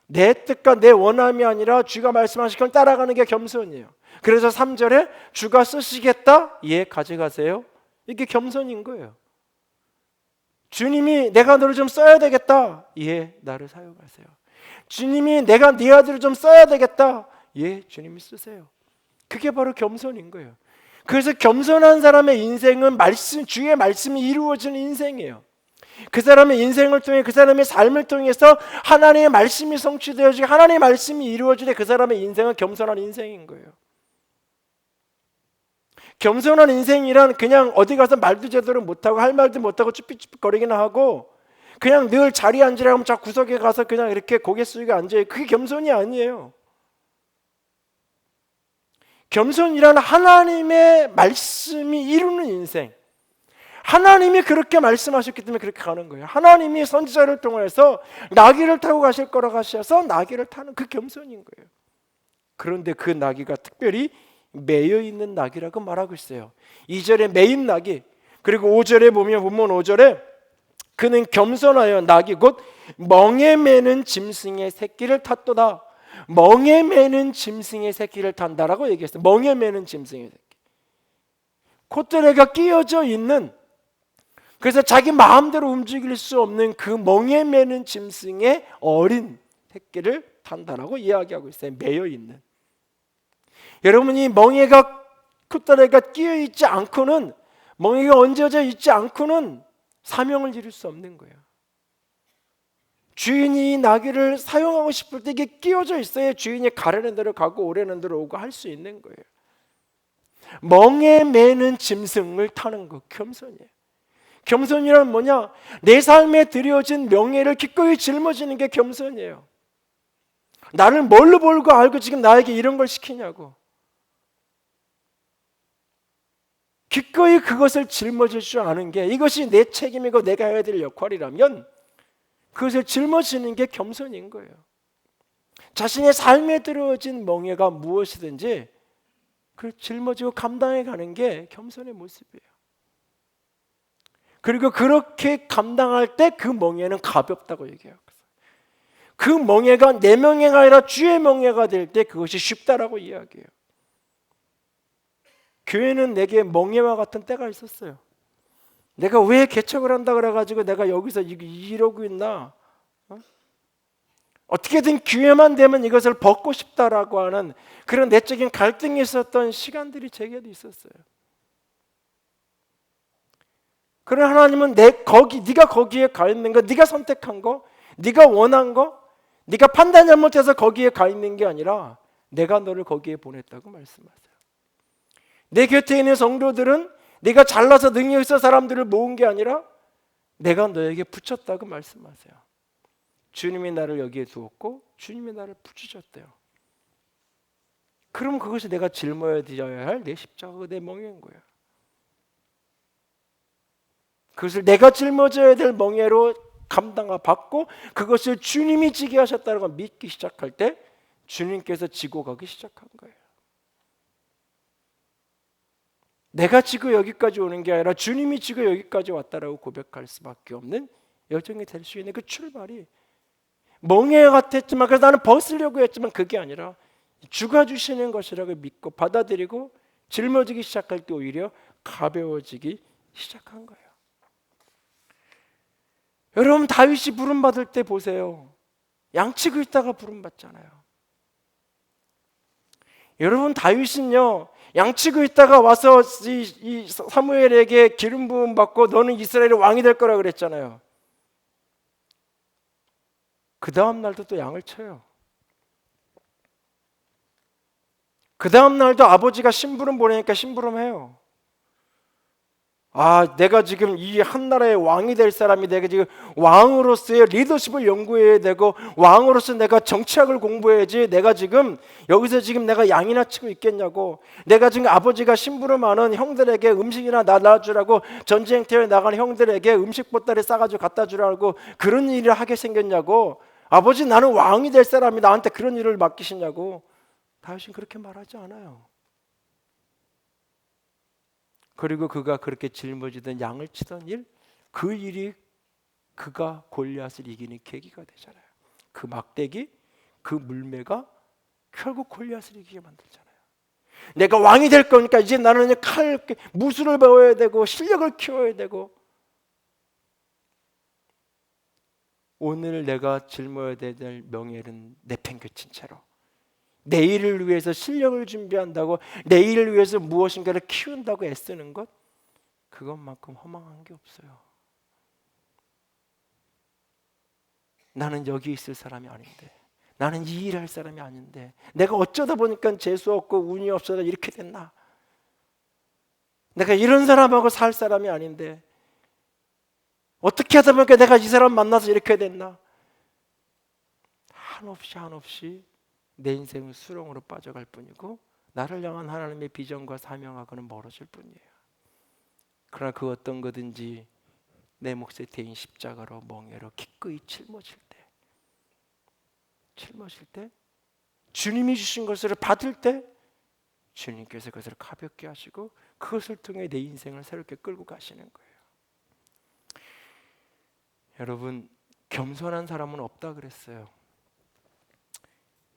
내 뜻과 내 원함이 아니라 주가 말씀하신 걸 따라가는 게 겸손이에요. 그래서 3절에 주가 쓰시겠다? 예, 가져가세요. 이게 겸손인 거예요. 주님이 내가 너를 좀 써야 되겠다. 예, 나를 사용하세요. 주님이 내가 네 아들을 좀 써야 되겠다. 예, 주님이 쓰세요. 그게 바로 겸손인 거예요. 그래서 겸손한 사람의 인생은 주의 말씀이 이루어지는 인생이에요. 그 사람의 인생을 통해 그 사람의 삶을 통해서 하나님의 말씀이 성취되어지고 하나님의 말씀이 이루어질 때 그 사람의 인생은 겸손한 인생인 거예요. 겸손한 인생이란 그냥 어디 가서 말도 제대로 못하고 할 말도 못하고 쭈삣쭈삣거리기나 하고 그냥 늘 자리에 앉으라고 하면 저 구석에 가서 그냥 이렇게 고개 숙이고 앉아요. 그게 겸손이 아니에요. 겸손이란 하나님의 말씀이 이루는 인생, 하나님이 그렇게 말씀하셨기 때문에 그렇게 가는 거예요. 하나님이 선지자를 통해서 나귀를 타고 가실 거라고 하셔서 나귀를 타는 그 겸손인 거예요. 그런데 그 나귀가 특별히 매여 있는 나귀라고 말하고 있어요. 2절에 매인 나귀, 그리고 5절에 보면 본문 5절에 그는 겸손하여 나귀 곧 멍에 매는 짐승의 새끼를 탔도다. 멍에 매는 짐승의 새끼를 탄다라고 얘기했어요. 멍에 매는 짐승의 새끼, 콧대가 끼어져 있는, 그래서 자기 마음대로 움직일 수 없는 그 멍에 매는 짐승의 어린 새끼를 탄다라고 이야기하고 있어요. 매여 있는. 여러분이 멍에가 콧다리가 끼어 있지 않고는, 멍에가 얹어져 있지 않고는 사명을 이룰 수 없는 거예요. 주인이 나귀를 사용하고 싶을 때 이게 끼어져 있어야 주인이 가려는 대로 가고 오려는 대로 오고 할 수 있는 거예요. 멍에 매는 짐승을 타는 거 겸손이에요. 겸손이란 뭐냐? 내 삶에 드려진 명예를 기꺼이 짊어지는 게 겸손이에요. 나를 뭘로 볼고 알고 지금 나에게 이런 걸 시키냐고. 기꺼이 그것을 짊어질 줄 아는 게, 이것이 내 책임이고 내가 해야 될 역할이라면 그것을 짊어지는 게 겸손인 거예요. 자신의 삶에 들어진 멍에가 무엇이든지 그걸 짊어지고 감당해 가는 게 겸손의 모습이에요. 그리고 그렇게 감당할 때 그 멍에는 가볍다고 얘기해요. 그 멍에가 내 멍에가 아니라 주의 멍에가 될 때 그것이 쉽다라고 이야기해요. 교회는 내게 멍에와 같은 때가 있었어요. 내가 왜 개척을 한다 그래가지고 내가 여기서 이러고 있나? 어떻게든 기회만 되면 이것을 벗고 싶다라고 하는 그런 내적인 갈등이 있었던 시간들이 제게도 있었어요. 그러나 하나님은 네가 거기에 가 있는 거, 네가 선택한 거, 네가 원한 거, 네가 판단 잘못해서 거기에 가 있는 게 아니라 내가 너를 거기에 보냈다고 말씀하세요. 내 곁에 있는 성도들은 네가 잘나서 능력 있어 사람들을 모은 게 아니라 내가 너에게 붙였다고 말씀하세요. 주님이 나를 여기에 두었고 주님이 나를 붙이셨대요. 그럼 그것이 내가 짊어져야 할 내 십자가가 내 멍에인 거예요. 그것을 내가 짊어져야 될 멍에로 받고 그것을 주님이 지게 하셨다는 걸 믿기 시작할 때 주님께서 지고 가기 시작한 거예요. 내가 지고 여기까지 오는 게 아니라 주님이 지고 여기까지 왔다라고 고백할 수밖에 없는 여정이 될 수 있는 그 출발이 멍에 같았지만 그래서 나는 벗으려고 했지만 그게 아니라 주가 주시는 것이라고 믿고 받아들이고 짊어지기 시작할 때 오히려 가벼워지기 시작한 거예요. 여러분 다윗이 부름받을 때 보세요. 양치고 있다가 부름받잖아요. 여러분 다윗은요 양치고 있다가 와서 이 사무엘에게 기름 부음 받고 너는 이스라엘의 왕이 될 거라 그랬잖아요. 그 다음 날도 또 양을 쳐요. 그 다음 날도 아버지가 심부름 보내니까 심부름해요. 내가 지금 이 한 나라의 왕이 될 사람이 내가 지금 왕으로서의 리더십을 연구해야 되고 왕으로서 내가 정치학을 공부해야지 내가 지금 여기서 지금 내가 양이나 치고 있겠냐고 내가 지금 아버지가 심부름하는 형들에게 음식이나 나눠주라고 전쟁터에 나가는 형들에게 음식 보따리 싸가지고 갖다 주라고 그런 일을 하게 생겼냐고 아버지 나는 왕이 될 사람이 나한테 그런 일을 맡기시냐고 다윗은 그렇게 말하지 않아요. 그리고 그가 그렇게 짊어지던 양을 치던 일, 그 일이 그가 골리앗을 이기는 계기가 되잖아요. 그 막대기, 그 물매가 결국 골리앗을 이기게 만들잖아요. 내가 왕이 될 거니까 이제 나는 무술을 배워야 되고 실력을 키워야 되고 오늘 내가 짊어야 될 명예는 내팽개친 채로 내일을 위해서 실력을 준비한다고 내일을 위해서 무엇인가를 키운다고 애쓰는 것 그것만큼 허망한 게 없어요. 나는 여기 있을 사람이 아닌데 나는 이 일을 할 사람이 아닌데 내가 어쩌다 보니까 재수 없고 운이 없어서 이렇게 됐나 내가 이런 사람하고 살 사람이 아닌데 어떻게 하다 보니까 내가 이 사람 만나서 이렇게 됐나 한없이 내 인생은 수렁으로 빠져갈 뿐이고 나를 향한 하나님의 비전과 사명하고는 멀어질 뿐이에요. 그러나 그 어떤 거든지 내 몫에 대인 십자가로 멍에로 기꺼이 짊어질 때 주님이 주신 것을 받을 때 주님께서 그것을 가볍게 하시고 그것을 통해 내 인생을 새롭게 끌고 가시는 거예요. 여러분 겸손한 사람은 없다 그랬어요.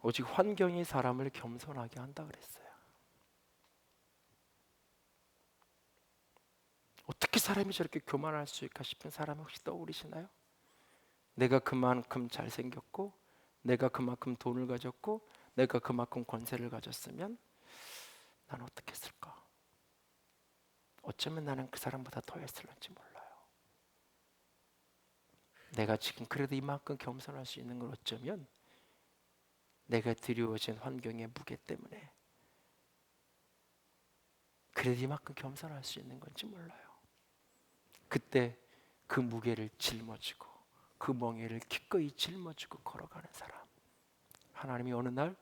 오직 환경이 사람을 겸손하게 한다 그랬어요. 어떻게 사람이 저렇게 교만할 수 있을까 싶은 사람 혹시 떠오르시나요? 내가 그만큼 잘생겼고 내가 그만큼 돈을 가졌고 내가 그만큼 권세를 가졌으면 나는 어떻게 했을까? 어쩌면 나는 그 사람보다 더 했을런지 몰라요. 내가 지금 그래도 이만큼 겸손할 수 있는 걸 어쩌면 내가 드리워진 환경의 무게 때문에 그래도 이만큼 겸손할 수 있는 건지 몰라요. 그때 그 무게를 짊어지고 그 멍에를 기꺼이 짊어지고 걸어가는 사람 하나님이 어느 날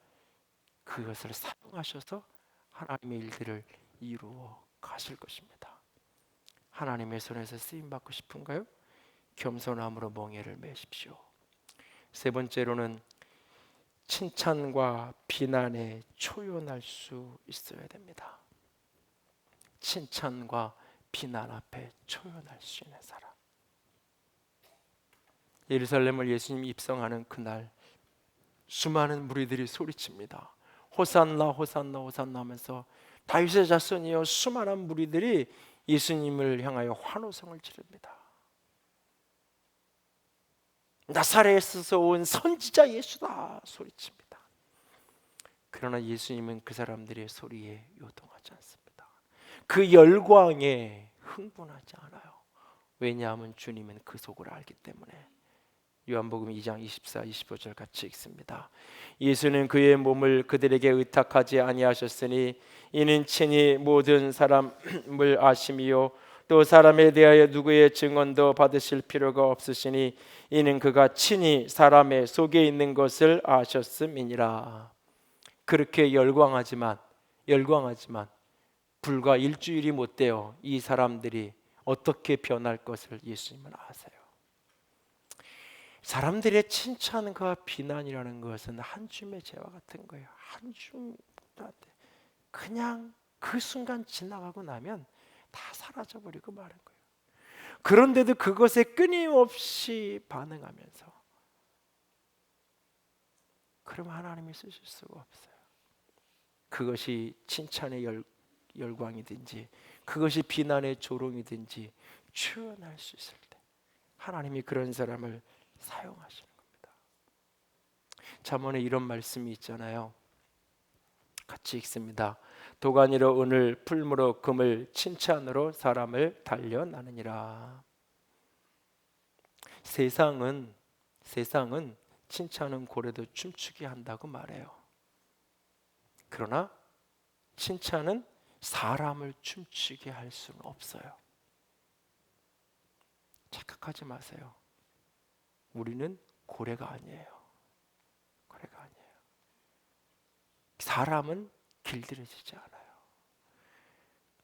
그것을 사용하셔서 하나님의 일들을 이루어 가실 것입니다. 하나님의 손에서 쓰임받고 싶은가요? 겸손함으로 멍에를 매십시오. 세 번째로는 칭찬과 비난에 초연할 수 있어야 됩니다. 칭찬과 비난 앞에 초연할 수 있는 사람. 예루살렘을 예수님이 입성하는 그날 수많은 무리들이 소리칩니다. 호산나 호산나 호산나 하면서 다윗의 자손이여 수많은 무리들이 예수님을 향하여 환호성을 지릅니다. 나사렛에서 온 선지자 예수다 소리칩니다. 그러나 예수님은 그 사람들의 소리에 요동하지 않습니다. 그 열광에 흥분하지 않아요. 왜냐하면 주님은 그 속을 알기 때문에. 요한복음 2장 24, 25절 같이 읽습니다. 예수는 그의 몸을 그들에게 의탁하지 아니하셨으니 이는 친히 모든 사람을 아심이요 또 사람에 대하여 누구의 증언도 받으실 필요가 없으시니 이는 그가 친히 사람의 속에 있는 것을 아셨음이니라. 그렇게 열광하지만 불과 일주일이 못 되어 이 사람들이 어떻게 변할 것을 예수님은 아세요. 사람들의 칭찬과 비난이라는 것은 한 줌의 재와 같은 거예요. 한 줌, 그냥 그 순간 지나가고 나면 다 사라져버리고 마는 거예요. 그런데도 그것에 끊임없이 반응하면서, 그럼 하나님이 쓰실 수가 없어요. 그것이 칭찬의 열광이든지 그것이 비난의 조롱이든지 표현할 수 있을 때 하나님이 그런 사람을 사용하시는 겁니다. 잠언에 이런 말씀이 있잖아요. 같이 읽습니다. 도가니로 은을, 풀무로 금을, 칭찬으로 사람을 단련하느니라. 세상은 칭찬은 고래도 춤추게 한다고 말해요. 그러나 칭찬은 사람을 춤추게 할 수는 없어요. 착각하지 마세요. 우리는 고래가 아니에요. 고래가 아니에요. 사람은 길들여지지 않아요.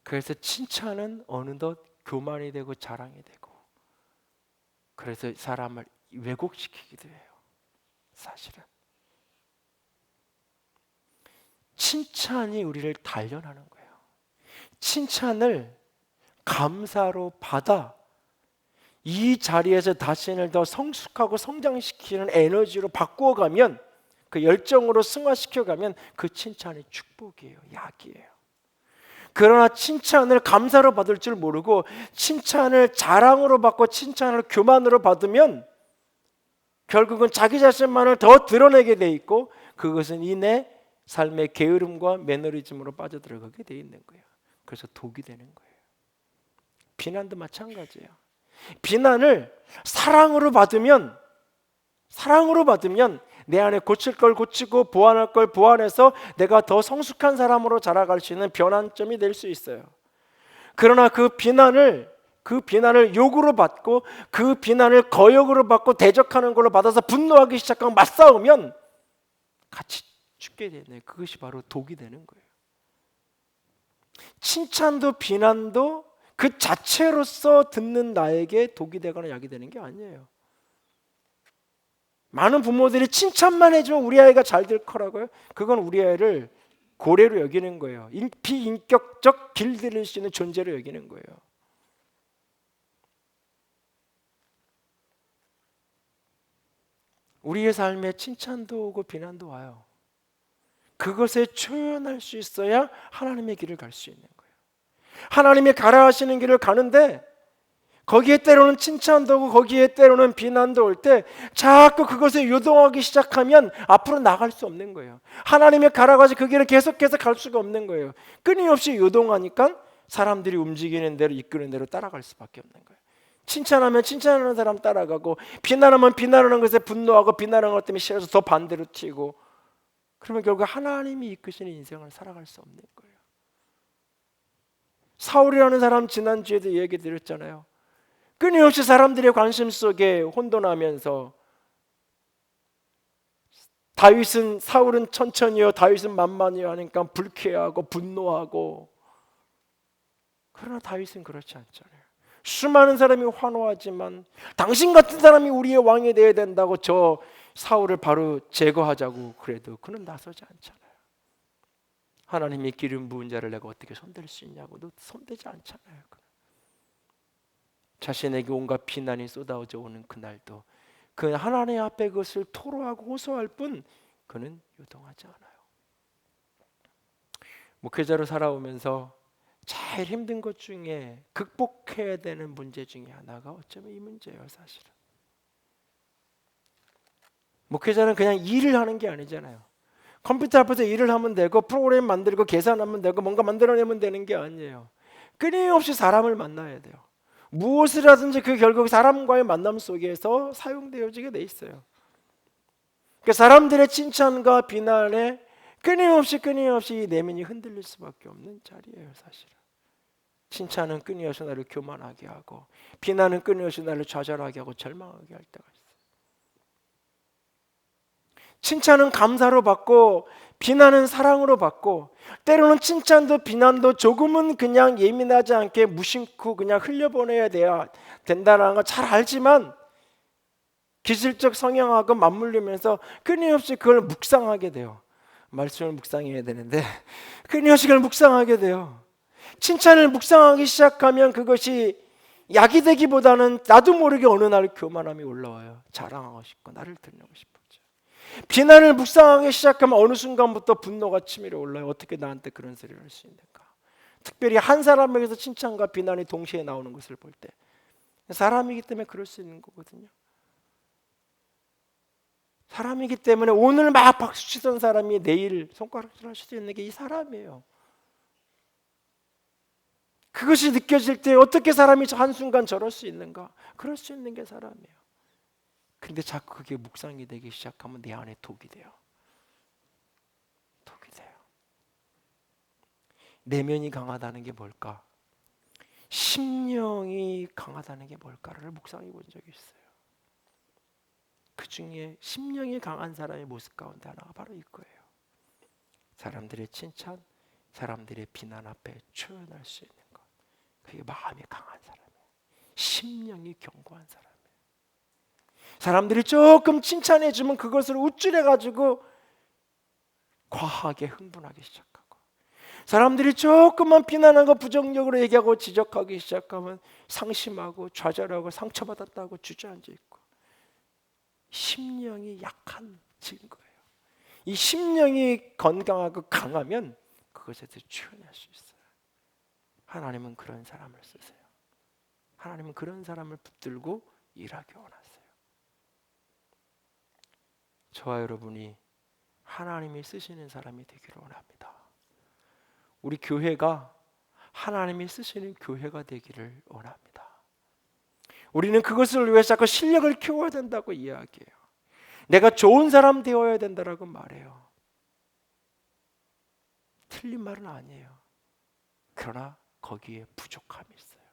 그래서 칭찬은 어느덧 교만이 되고 자랑이 되고, 그래서 사람을 왜곡시키기도 해요. 사실은 칭찬이 우리를 단련하는 거예요. 칭찬을 감사로 받아 이 자리에서 자신을 더 성숙하고 성장시키는 에너지로 바꾸어가면, 그 열정으로 승화시켜가면 그 칭찬이 축복이에요, 약이에요. 그러나 칭찬을 감사로 받을 줄 모르고 칭찬을 자랑으로 받고 칭찬을 교만으로 받으면 결국은 자기 자신만을 더 드러내게 돼 있고, 그것은 이내 삶의 게으름과 매너리즘으로 빠져들어가게 돼 있는 거예요. 그래서 독이 되는 거예요. 비난도 마찬가지예요. 비난을 사랑으로 받으면 내 안에 고칠 걸 고치고 보완할 걸 보완해서 내가 더 성숙한 사람으로 자라갈 수 있는 변환점이 될 수 있어요. 그러나 그 비난을 욕으로 받고 그 비난을 거역으로 받고 대적하는 걸로 받아서 분노하기 시작하면 맞싸우면 같이 죽게 되네. 그것이 바로 독이 되는 거예요. 칭찬도 비난도 그 자체로서 듣는 나에게 독이 되거나 약이 되는 게 아니에요. 많은 부모들이 칭찬만 해주면 우리 아이가 잘 될 거라고요. 그건 우리 아이를 고래로 여기는 거예요. 비인격적 길들일 수 있는 존재로 여기는 거예요. 우리의 삶에 칭찬도 오고 비난도 와요. 그것에 초연할 수 있어야 하나님의 길을 갈 수 있는 거예요. 하나님이 가라 하시는 길을 가는데 거기에 때로는 칭찬도 오고 거기에 때로는 비난도 올 때 자꾸 그것에 요동하기 시작하면 앞으로 나갈 수 없는 거예요. 하나님의 가라고 하시 그 길을 계속해서 갈 수가 없는 거예요. 끊임없이 요동하니까 사람들이 움직이는 대로 이끄는 대로 따라갈 수밖에 없는 거예요. 칭찬하면 칭찬하는 사람 따라가고, 비난하면 비난하는 것에 분노하고, 비난하는 것 때문에 싫어서 더 반대로 튀고, 그러면 결국 하나님이 이끄시는 인생을 살아갈 수 없는 거예요. 사울이라는 사람 지난주에도 얘기 드렸잖아요. 끊임없이 사람들의 관심 속에 혼돈하면서 사울은 천천히요, 다윗은 만만히요 하니까 불쾌하고 분노하고, 그러나 다윗은 그렇지 않잖아요. 수많은 사람이 환호하지만 당신 같은 사람이 우리의 왕이 되어야 된다고 저 사울을 바로 제거하자고 그래도 그는 나서지 않잖아요. 하나님이 기름 부은 자를 내가 어떻게 손댈 수 있냐고도 손대지 않잖아요. 자신에게 온갖 비난이 쏟아져 오는 그날도 그 하나님 앞에 그것을 토로하고 호소할 뿐 그는 요동하지 않아요. 목회자로 살아오면서 제일 힘든 것 중에 극복해야 되는 문제 중에 하나가 어쩌면 이 문제예요. 사실은 목회자는 그냥 일을 하는 게 아니잖아요. 컴퓨터 앞에서 일을 하면 되고 프로그램 만들고 계산하면 되고 뭔가 만들어내면 되는 게 아니에요. 끊임없이 사람을 만나야 돼요. 무엇을 하든지 그 결국 사람과의 만남 속에서 사용되어지게 돼 있어요. 그러니까 사람들의 칭찬과 비난에 끊임없이 내면이 흔들릴 수밖에 없는 자리예요. 사실은 칭찬은 끊임없이 나를 교만하게 하고 비난은 끊임없이 나를 좌절하게 하고 절망하게 할 때가 있어요. 칭찬은 감사로 받고 비난은 사랑으로 받고, 때로는 칭찬도 비난도 조금은 그냥 예민하지 않게 무심코 그냥 흘려보내야 된다는 걸 잘 알지만 기질적 성향하고 맞물리면서 끊임없이 그걸 묵상하게 돼요. 말씀을 묵상해야 되는데 끊임없이 그걸 묵상하게 돼요. 칭찬을 묵상하기 시작하면 그것이 약이 되기보다는 나도 모르게 어느 날 교만함이 올라와요. 자랑하고 싶고 나를 드러내고 싶어져. 비난을 묵상하기 시작하면 어느 순간부터 분노가 치밀어 올라요. 어떻게 나한테 그런 소리를 할 수 있는가. 특별히 한 사람에게서 칭찬과 비난이 동시에 나오는 것을 볼 때 사람이기 때문에 그럴 수 있는 거거든요. 사람이기 때문에 오늘 막 박수치던 사람이 내일 손가락질 할 수도 있는 게 이 사람이에요. 그것이 느껴질 때 어떻게 사람이 한순간 저럴 수 있는가. 그럴 수 있는 게 사람이에요. 근데 자꾸 그게 묵상이 되기 시작하면 내 안에 독이 돼요. 독이 돼요. 내면이 강하다는 게 뭘까? 심령이 강하다는 게 뭘까를 묵상해 본 적이 있어요. 그 중에 심령이 강한 사람의 모습 가운데 하나가 바로 이거예요. 사람들의 칭찬, 사람들의 비난 앞에 초연할 수 있는 것. 그게 마음이 강한 사람이에요. 심령이 견고한 사람이에요. 사람들이 조금 칭찬해주면 그것을 우쭐해가지고 과하게 흥분하기 시작하고, 사람들이 조금만 비난하고 부정적으로 얘기하고 지적하기 시작하면 상심하고 좌절하고 상처받았다고 주저앉아 있고, 심령이 약한 증거예요. 이 심령이 건강하고 강하면 그것에서 추연할 수 있어요. 하나님은 그런 사람을 쓰세요. 하나님은 그런 사람을 붙들고 일하기 원하세요. 저와 여러분이 하나님이 쓰시는 사람이 되기를 원합니다. 우리 교회가 하나님이 쓰시는 교회가 되기를 원합니다. 우리는 그것을 위해 자꾸 실력을 키워야 된다고 이야기해요. 내가 좋은 사람 되어야 된다라고 말해요. 틀린 말은 아니에요. 그러나 거기에 부족함이 있어요.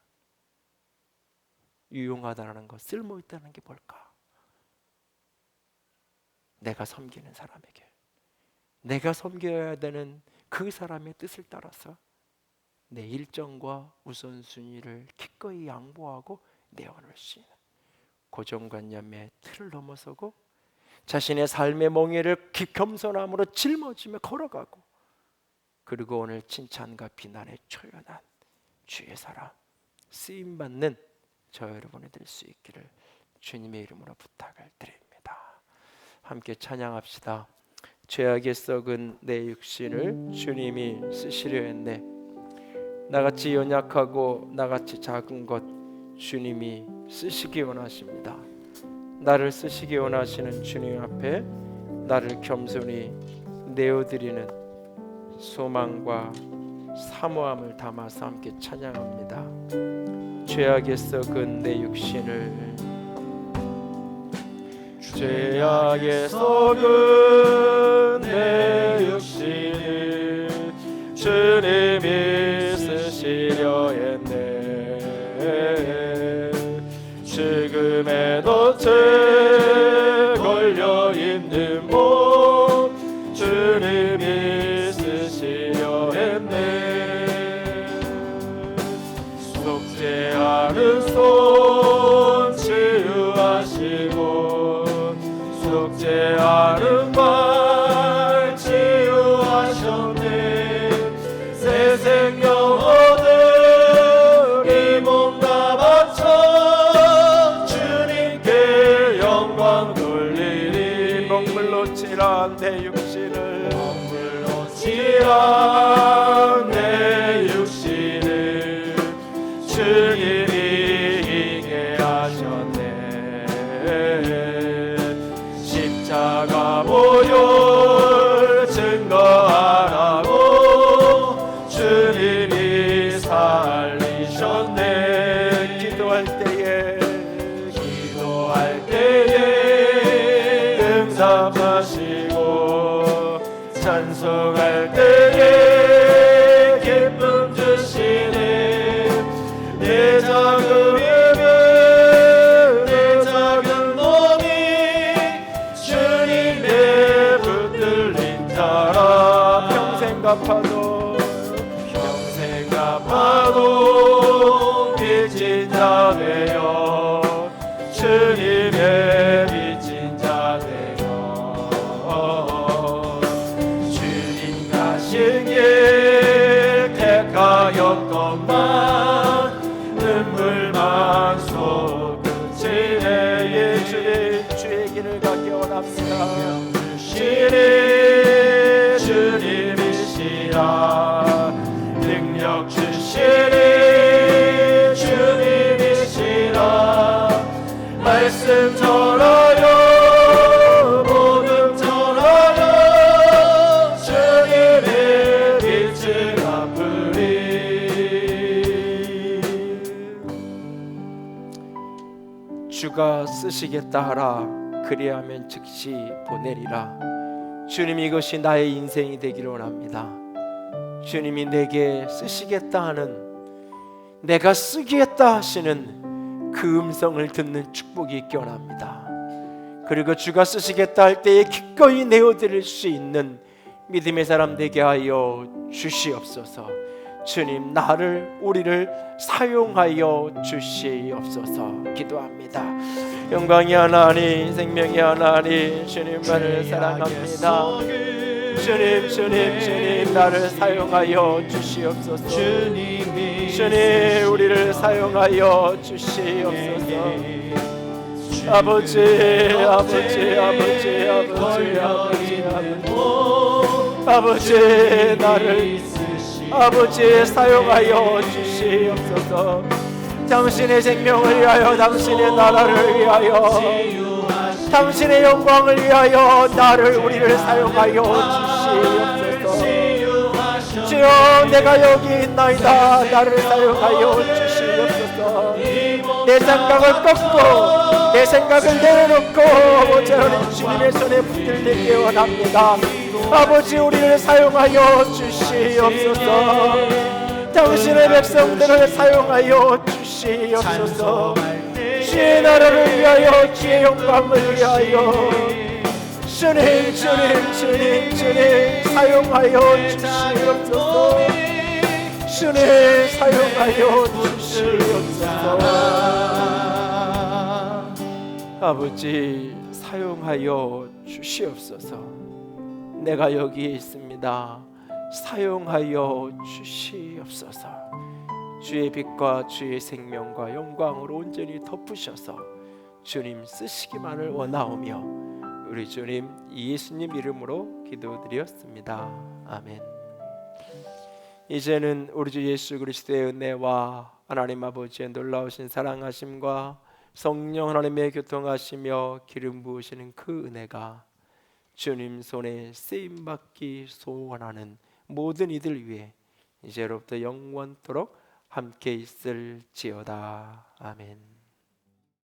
유용하다는 것, 쓸모있다는 게 뭘까? 내가 섬기는 사람에게, 내가 섬겨야 되는 그 사람의 뜻을 따라서 내 일정과 우선순위를 기꺼이 양보하고 내어놓을 수 있는 고정관념의 틀을 넘어서고 자신의 삶의 멍에를 겸손함으로 짊어지며 걸어가고, 그리고 오늘 칭찬과 비난에 초연한 주의 사람, 쓰임받는 저 여러분이 될 수 있기를 주님의 이름으로 부탁을 드립니다. 함께 찬양합시다. 죄악에 썩은 내 육신을 주님이 쓰시려 했네. 나같이 연약하고 나같이 작은 것 주님이 쓰시기 원하십니다. 나를 쓰시기 원하시는 주님 앞에 나를 겸손히 내어드리는 소망과 사모함을 담아서 함께 찬양합니다. 죄악에 썩은 내 육신을, 죄악에 썩은 내 육신을 주님이 쓰시려 했네. 죽음의 덫에 걸려있는 몸 주님이 쓰시려 했네. 속죄하는 손 치유하시고 속죄하는 말 치유하셨네. 아파도 빚진 자 되어 주님의 빚진 자 되어 주님 가신 길 택하였건만 눈물만 쏟으시네. 주의 길을 가기 원합니다. 주님이시라 능력 주시니 주님이시라 말씀 전하여 복음 전하여 주님의 빛을 갚으리. 주가 쓰시겠다 하라 그리하면 즉시 보내리라. 주님, 이것이 나의 인생이 되기를 원합니다. 주님이 내게 쓰시겠다 하는, 내가 쓰겠다 하시는 그 음성을 듣는 축복이 있기 원합니다. 그리고 주가 쓰시겠다 할 때에 기꺼이 내어드릴 수 있는 믿음의 사람 되게 하여 주시옵소서. 주님, 우리를 사용하여 주시옵소서 기도합니다. 영광의 하나님, 생명의 하나님, 주님만을 사랑합니다. 주님, 나를 사용하여 주시옵소서. 주님, 우리를 사용하여 주시옵소서. 아버지, 나를 사용하여 주시옵소서. 당신의 생명을 위하여, 당신의 나라를 위하여, 당신의 영광을 위하여 우리를 사용하여 주시옵소서. 주여, 내가 여기 있나이다. 나를 사용하여 주시옵소서. 내 생각을 꺾고 내 생각을 내려놓고 아버지 하나님 주님의 손에 붙들리기 원합니다. 아버지, 우리를 사용하여 주시옵소서. 당신의 백성들을 사용하여 주시옵소서. 주의 나라를 위하여, 주의 영광을 위하여 주님 사용하여 주시옵소서. 주님 사용하여 주시옵소서. 아버지, 사용하여 주시옵소서. 내가 여기에 있습니다. 사용하여 주시옵소서. 주의 빛과 주의 생명과 영광으로 온전히 덮으셔서 주님 쓰시기만을 원하오며 우리 주님 예수님 이름으로 기도드렸습니다. 아멘. 이제는 우리 주 예수 그리스도의 은혜와 하나님 아버지의 놀라우신 사랑하심과 성령 하나님의 교통하시며 기름 부으시는 그 은혜가 주님 손에 쓰임받기 소원하는 모든 이들 위해 이제로부터 영원토록 함께 있을지어다. 아멘.